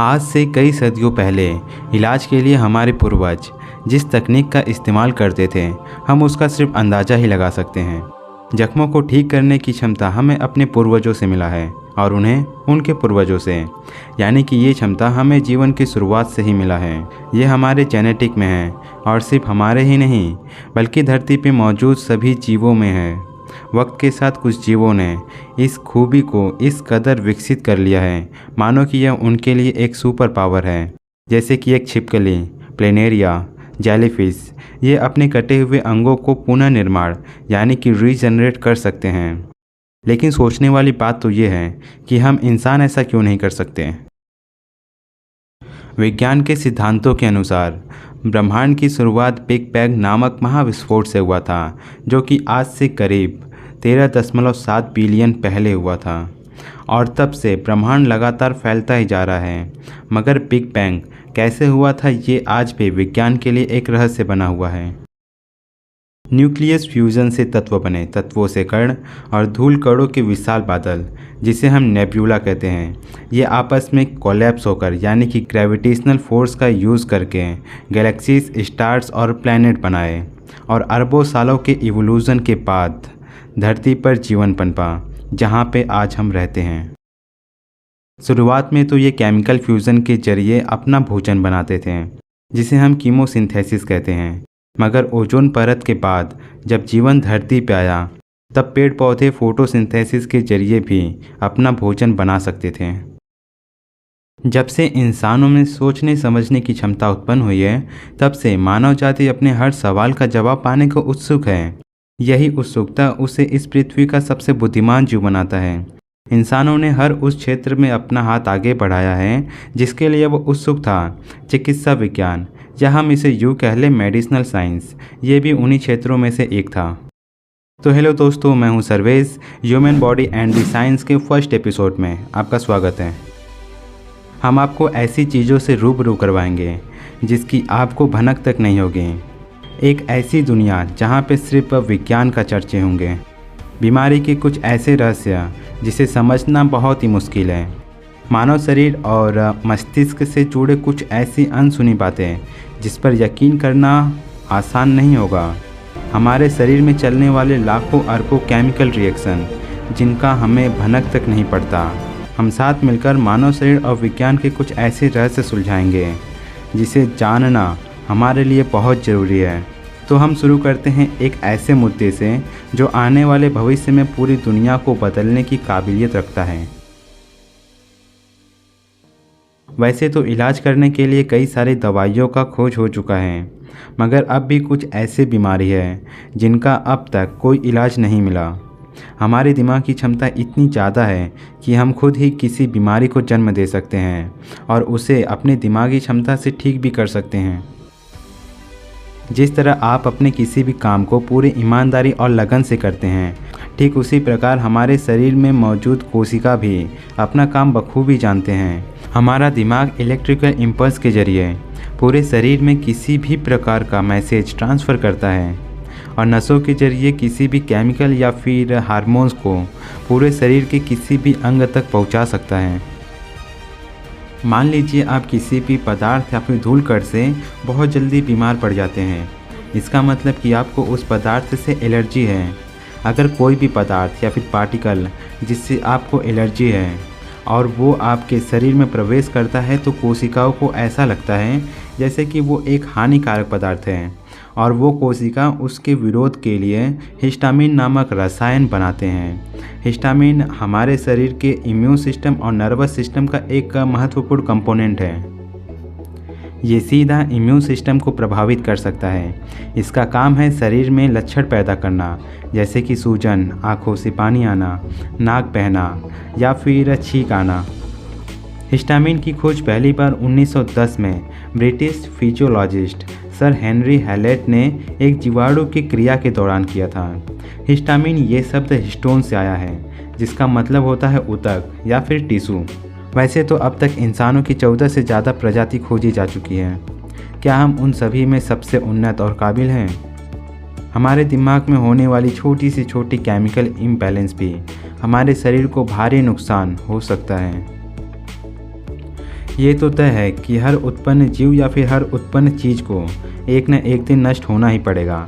आज से कई सदियों पहले इलाज के लिए हमारे पूर्वज जिस तकनीक का इस्तेमाल करते थे, हम उसका सिर्फ अंदाज़ा ही लगा सकते हैं। जख्मों को ठीक करने की क्षमता हमें अपने पूर्वजों से मिला है और उन्हें उनके पूर्वजों से, यानी कि ये क्षमता हमें जीवन की शुरुआत से ही मिला है। ये हमारे जेनेटिक में है और सिर्फ हमारे ही नहीं बल्कि धरती पर मौजूद सभी जीवों में है। वक्त के साथ कुछ जीवों ने इस खूबी को इस कदर विकसित कर लिया है मानो कि यह उनके लिए एक सुपर पावर है। जैसे कि एक छिपकली, प्लेनेरिया, जेलीफिश, ये अपने कटे हुए अंगों को पुनः निर्माण यानी कि रीजनरेट कर सकते हैं। लेकिन सोचने वाली बात तो ये है कि हम इंसान ऐसा क्यों नहीं कर सकते। विज्ञान के सिद्धांतों के अनुसार ब्रह्मांड की शुरुआत बिग बैंग नामक महाविस्फोट से हुआ था, जो कि आज से करीब 13.7 बिलियन पहले हुआ था और तब से ब्रह्मांड लगातार फैलता ही जा रहा है। मगर बिग बैंग कैसे हुआ था, ये आज भी विज्ञान के लिए एक रहस्य बना हुआ है। न्यूक्लियस फ्यूजन से तत्व बने, तत्वों से कण और धूल कणों के विशाल बादल, जिसे हम नेब्यूला कहते हैं, ये आपस में कोलैप्स होकर यानी कि ग्रेविटेशनल फोर्स का यूज़ करके गैलेक्सीज, स्टार्स और प्लैनेट बनाए और अरबों सालों के इवोल्यूशन के बाद धरती पर जीवन पनपा, जहाँ पे आज हम रहते हैं। शुरुआत में तो ये केमिकल फ्यूज़न के जरिए अपना भोजन बनाते थे, जिसे हम कीमोसिंथेसिस कहते हैं। मगर ओजोन परत के बाद जब जीवन धरती पर आया, तब पेड़ पौधे फोटोसिंथेसिस के जरिए भी अपना भोजन बना सकते थे। जब से इंसानों में सोचने समझने की क्षमता उत्पन्न हुई है, तब से मानव जाति अपने हर सवाल का जवाब पाने को उत्सुक है। यही उत्सुकता उसे इस पृथ्वी का सबसे बुद्धिमान जीव बनाता है। इंसानों ने हर उस क्षेत्र में अपना हाथ आगे बढ़ाया है जिसके लिए वो उत्सुक था। चिकित्सा विज्ञान, या हम इसे यूँ कह लें मेडिसिनल साइंस, ये भी उन्हीं क्षेत्रों में से एक था। तो हेलो दोस्तों, मैं हूँ Sarvesh. Human body and the science के फर्स्ट एपिसोड में आपका स्वागत है। हम आपको ऐसी चीज़ों से रूबरू करवाएंगे जिसकी आपको भनक तक नहीं होगी। एक ऐसी दुनिया जहाँ पे सिर्फ विज्ञान का चर्चे होंगे। बीमारी के कुछ ऐसे रहस्य जिसे समझना बहुत ही मुश्किल है। मानव शरीर और मस्तिष्क से जुड़े कुछ ऐसी अनसुनी बातें जिस पर यकीन करना आसान नहीं होगा। हमारे शरीर में चलने वाले लाखों अरबों केमिकल रिएक्शन जिनका हमें भनक तक नहीं पड़ता। हम साथ मिलकर मानव शरीर और विज्ञान के कुछ ऐसे रहस्य सुलझाएंगे जिसे जानना हमारे लिए बहुत ज़रूरी है। तो हम शुरू करते हैं एक ऐसे मुद्दे से जो आने वाले भविष्य में पूरी दुनिया को बदलने की काबिलियत रखता है। वैसे तो इलाज करने के लिए कई सारी दवाइयों का खोज हो चुका है, मगर अब भी कुछ ऐसे बीमारी है जिनका अब तक कोई इलाज नहीं मिला। हमारे दिमाग की क्षमता इतनी ज़्यादा है कि हम खुद ही किसी बीमारी को जन्म दे सकते हैं और उसे अपने दिमागी क्षमता से ठीक भी कर सकते हैं। जिस तरह आप अपने किसी भी काम को पूरी ईमानदारी और लगन से करते हैं, ठीक उसी प्रकार हमारे शरीर में मौजूद कोशिका भी अपना काम बखूबी जानते हैं। हमारा दिमाग इलेक्ट्रिकल इम्पल्स के जरिए पूरे शरीर में किसी भी प्रकार का मैसेज ट्रांसफ़र करता है और नसों के जरिए किसी भी केमिकल या फिर हार्मोन्स को पूरे शरीर के किसी भी अंग तक पहुंचा सकता है। मान लीजिए आप किसी भी पदार्थ या फिर धूल कण से बहुत जल्दी बीमार पड़ जाते हैं। इसका मतलब कि आपको उस पदार्थ से एलर्जी है। अगर कोई भी पदार्थ या फिर पार्टिकल जिससे आपको एलर्जी है और वो आपके शरीर में प्रवेश करता है, तो कोशिकाओं को ऐसा लगता है जैसे कि वो एक हानिकारक पदार्थ है और वो कोशिका उसके विरोध के लिए हिस्टामिन नामक रसायन बनाते हैं। हिस्टामिन हमारे शरीर के इम्यून सिस्टम और नर्वस सिस्टम का एक महत्वपूर्ण कंपोनेंट है। ये सीधा इम्यून सिस्टम को प्रभावित कर सकता है। इसका काम है शरीर में लक्षण पैदा करना, जैसे कि सूजन, आँखों से पानी आना, नाक बहना या फिर छींक आना। हिस्टामिन की खोज पहली बार 1910 में British physiologist sir Henry Hallett ने एक जीवाणु की क्रिया के दौरान किया था। हिस्टामिन ये शब्द हिस्टोन से आया है, जिसका मतलब होता है ऊतक या फिर टिश्यू। वैसे तो अब तक इंसानों की 14 से ज़्यादा प्रजाति खोजी जा चुकी है। क्या हम उन सभी में सबसे उन्नत और काबिल हैं? हमारे दिमाग में होने वाली छोटी से छोटी केमिकल इम्बैलेंस भी हमारे शरीर को भारी नुकसान हो सकता है। ये तो तय है कि हर उत्पन्न जीव या फिर हर उत्पन्न चीज़ को एक न एक दिन नष्ट होना ही पड़ेगा।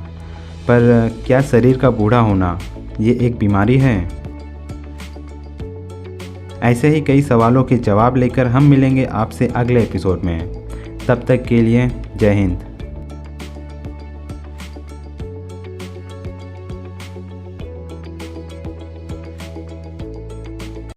पर क्या शरीर का बूढ़ा होना ये एक बीमारी है? ऐसे ही कई सवालों के जवाब लेकर हम मिलेंगे आपसे अगले एपिसोड में। तब तक के लिए जय हिंद।